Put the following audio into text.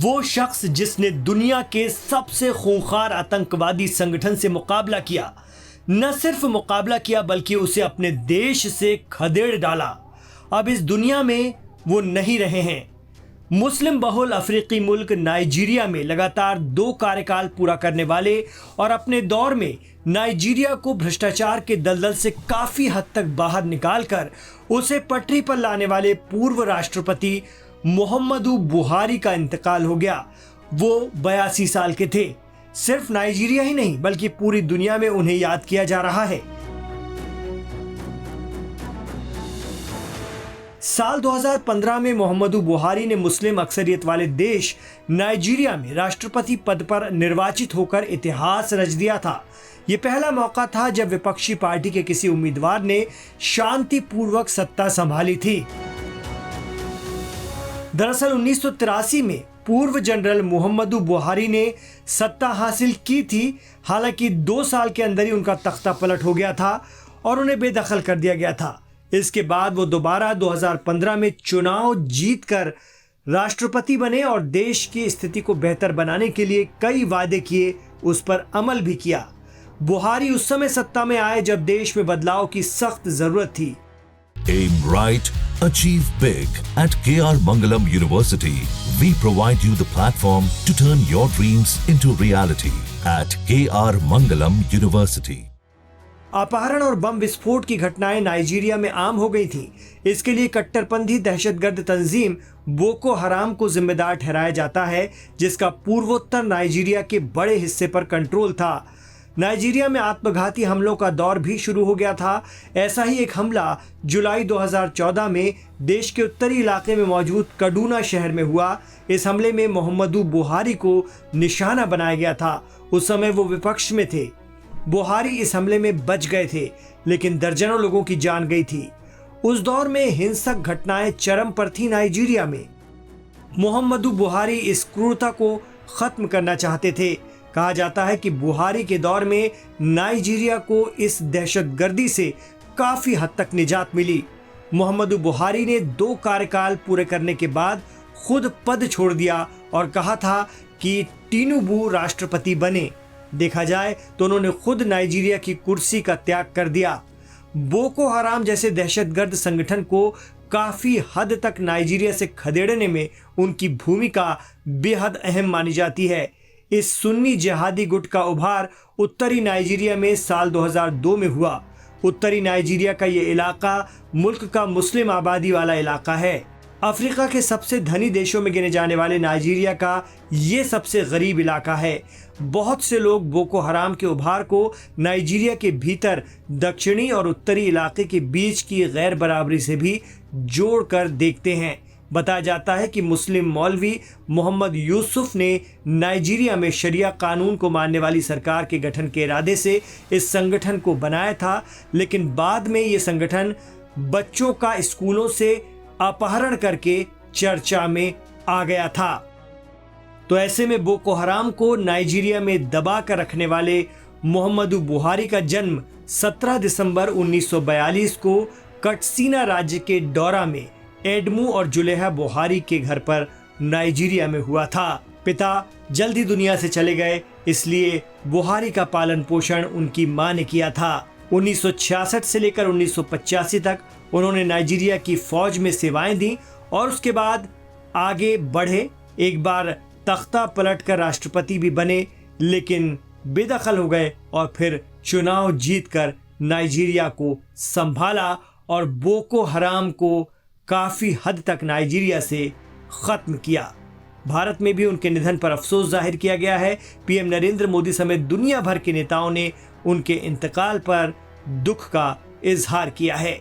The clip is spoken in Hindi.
वो शख्स जिसने दुनिया के सबसे खूंखार आतंकवादी संगठन से मुकाबला किया, न सिर्फ मुकाबला किया बल्कि उसे अपने देश से खदेड़ डाला, अब इस दुनिया में वो नहीं रहे हैं। मुस्लिम बहुल अफ्रीकी मुल्क नाइजीरिया में लगातार 2 कार्यकाल पूरा करने वाले और अपने दौर में नाइजीरिया को भ्रष्टाचार के दलदल से काफी हद तक बाहर निकालकर उसे पटरी पर लाने वाले पूर्व राष्ट्रपति मुहम्मदू बुहारी का इंतकाल हो गया। वो 82 साल के थे। सिर्फ नाइजीरिया ही नहीं बल्कि पूरी दुनिया में उन्हें याद किया जा रहा है। साल 2015 में मुहम्मदू बुहारी ने मुस्लिम अक्सरियत वाले देश नाइजीरिया में राष्ट्रपति पद पर निर्वाचित होकर इतिहास रच दिया था। ये पहला मौका था जब विपक्षी पार्टी के किसी उम्मीदवार ने शांतिपूर्वक सत्ता संभाली थी। दरअसल 1983 में पूर्व जनरल मुहम्मदू बुहारी ने सत्ता हासिल की थी। हालांकि 2 साल के अंदर ही उनका तख्ता पलट हो गया था और उन्हें बेदखल कर दिया गया था। इसके बाद वो दोबारा 2015 में चुनाव जीतकर राष्ट्रपति बने और देश की स्थिति को बेहतर बनाने के लिए कई वादे किए, उस पर अमल भी किया। बुहारी उस समय सत्ता में आए जब देश में बदलाव की सख्त जरूरत थी। Aim right, achieve big. At KR Mangalam University, we provide you the platform to turn your dreams into reality. At KR Mangalam University. अपहरण और बम विस्फोट की घटनाएं नाइजीरिया में आम हो गई थीं। इसके लिए कट्टरपंथी दहशतगर्द तंजीम बोको हराम को जिम्मेदार ठहराया जाता है, जिसका पूर्वोत्तर नाइजीरिया के बड़े हिस्से पर कंट्रोल था। नाइजीरिया में आत्मघाती हमलों का दौर भी शुरू हो गया था। ऐसा ही एक हमला जुलाई 2014 में देश के उत्तरी इलाके में मौजूद kaduna शहर में हुआ। इस हमले में मुहम्मदू बुहारी को निशाना बनाया गया था। उस समय वो विपक्ष में थे। बुहारी इस हमले में बच गए थे, लेकिन दर्जनों लोगों की जान गई थी। उस दौर में हिंसक घटनाएं चरम पर थी नाइजीरिया में। मुहम्मदू बुहारी इस क्रूरता को खत्म करना चाहते थे। कहा जाता है कि बुहारी के दौर में नाइजीरिया को इस दहशतगर्दी से काफी हद तक निजात मिली। मुहम्मदू बुहारी ने 2 कार्यकाल पूरे करने के बाद खुद पद छोड़ दिया और कहा था कि टिनुबू राष्ट्रपति बने। देखा जाए तो उन्होंने खुद नाइजीरिया की कुर्सी का त्याग कर दिया। बोको हराम जैसे दहशतगर्द संगठन को काफी हद तक नाइजीरिया से खदेड़ने में उनकी भूमिका बेहद अहम मानी जाती है। इस सुन्नी जिहादी गुट का उभार उत्तरी नाइजीरिया में साल 2002 में हुआ। उत्तरी नाइजीरिया का ये इलाका मुल्क का मुस्लिम आबादी वाला इलाका है। अफ्रीका के सबसे धनी देशों में गिने जाने वाले नाइजीरिया का ये सबसे गरीब इलाका है। बहुत से लोग बोको हराम के उभार को नाइजीरिया के भीतर दक्षिणी और उत्तरी इलाके के बीच की गैर बराबरी से भी जोड़कर देखते हैं। बताया जाता है कि मुस्लिम मौलवी मोहम्मद यूसुफ ने नाइजीरिया में शरिया कानून को मानने वाली सरकार के गठन के इरादे से इस संगठन को बनाया था, लेकिन बाद में ये संगठन बच्चों का स्कूलों से अपहरण करके चर्चा में आ गया था। तो ऐसे में बोको हराम को नाइजीरिया में दबा कर रखने वाले मुहम्मदू बुहारी का जन्म 17 दिसंबर 1942 को कटसीना राज्य के डोरा में एडमू और जुलेहा बुहारी के घर पर नाइजीरिया में हुआ था। पिता जल्दी दुनिया से चले गए, इसलिए बुहारी का पालन पोषण उनकी मां ने किया था। 1966 से लेकर 1985 तक उन्होंने नाइजीरिया की फौज में सेवाएं दी और उसके बाद आगे बढ़े। एक बार तख्ता पलट कर राष्ट्रपति भी बने, लेकिन बेदखल हो गए और फिर चुनाव जीतकर नाइजीरिया को संभाला और बोको हराम को काफी हद तक नाइजीरिया से खत्म किया। भारत में भी उनके निधन पर अफसोस जाहिर किया गया है। पीएम नरेंद्र मोदी समेत दुनिया भर के नेताओं ने उनके इंतकाल पर दुख का इजहार किया है।